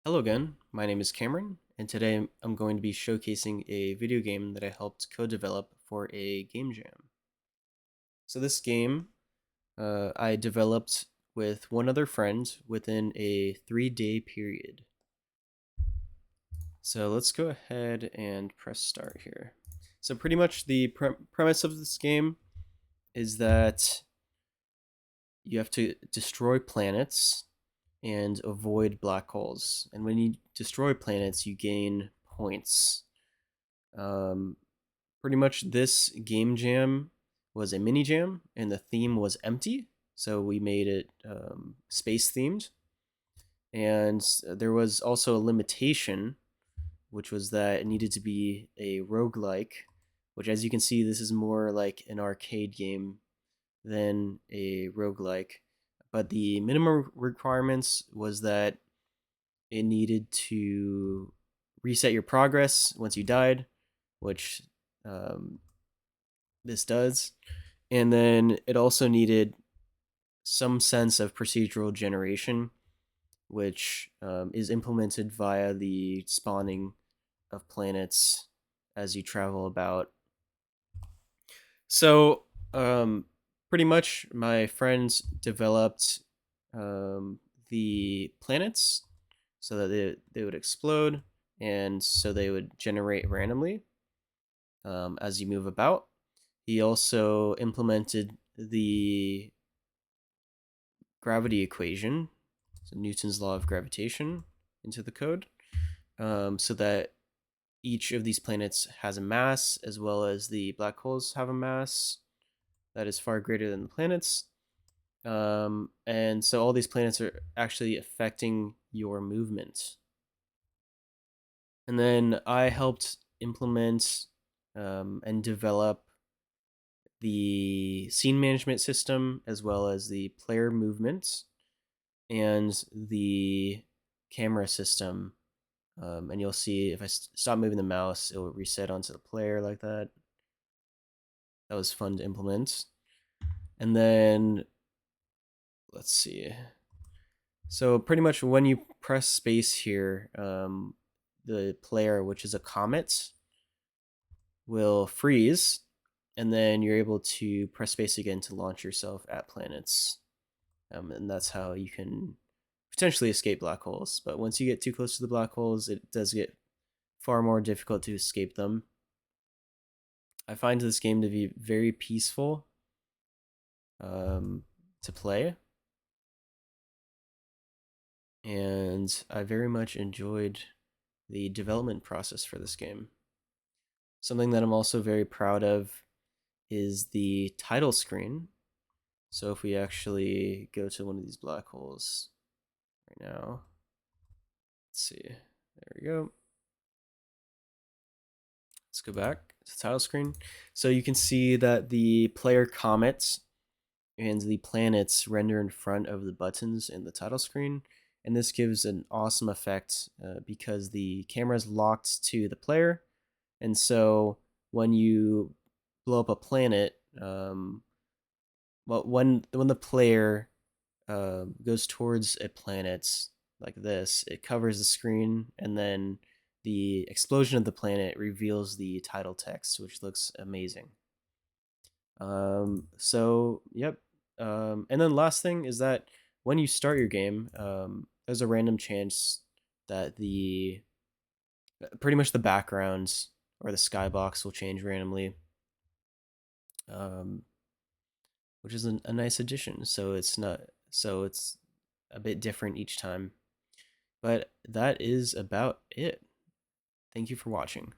Hello again, my name is Cameron, and today I'm going to be showcasing a video game that I helped co-develop for a game jam. So this game I developed with one other friend within a 3-day period. So let's go ahead and press start here. So pretty much the premise of this game is that you have to destroy planets and avoid black holes. And when you destroy planets, you gain points. Um, Pretty much this game jam was a mini jam, and the theme was empty. So we made it space themed. And there was also a limitation, which was that it needed to be a roguelike, which, as you can see, this is more like an arcade game than a roguelike. But the minimum requirements was that it needed to reset your progress once you died, which um, this does. And then it also needed some sense of procedural generation, which is implemented via the spawning of planets as you travel about. So, pretty much, my friends developed the planets so that they would explode and so they would generate randomly as you move about. He also implemented the gravity equation, so Newton's law of gravitation, into the code, so that each of these planets has a mass, as well as the black holes have a mass that is far greater than the planets. And so all these planets are actually affecting your movement. And then I helped implement and develop the scene management system, as well as the player movements and the camera system. And you'll see if I stop moving the mouse, it will reset onto the player like that. That was fun to implement. And then let's see. So pretty much when you press space here, the player, which is a comet, will freeze, and then you're able to press space again to launch yourself at planets. And that's how you can potentially escape black holes. But once you get too close to the black holes, it does get far more difficult to escape them. I find this game to be very peaceful to play, and I very much enjoyed the development process for this game. Something that I'm also very proud of is the title screen. So if we actually go to one of these black holes right now, let's see, there we go. Let's go back to the title screen. So you can see that the player comets and the planets render in front of the buttons in the title screen. And this gives an awesome effect because the camera is locked to the player. And so when you blow up a planet, well, when the player goes towards a planet like this, it covers the screen, and then the explosion of the planet reveals the title text, which looks amazing. So yep. And then last thing is that when you start your game, there's a random chance that the pretty much the backgrounds or the skybox will change randomly, um, which is a nice addition. So it's a bit different each time. But that is about it. Thank you for watching.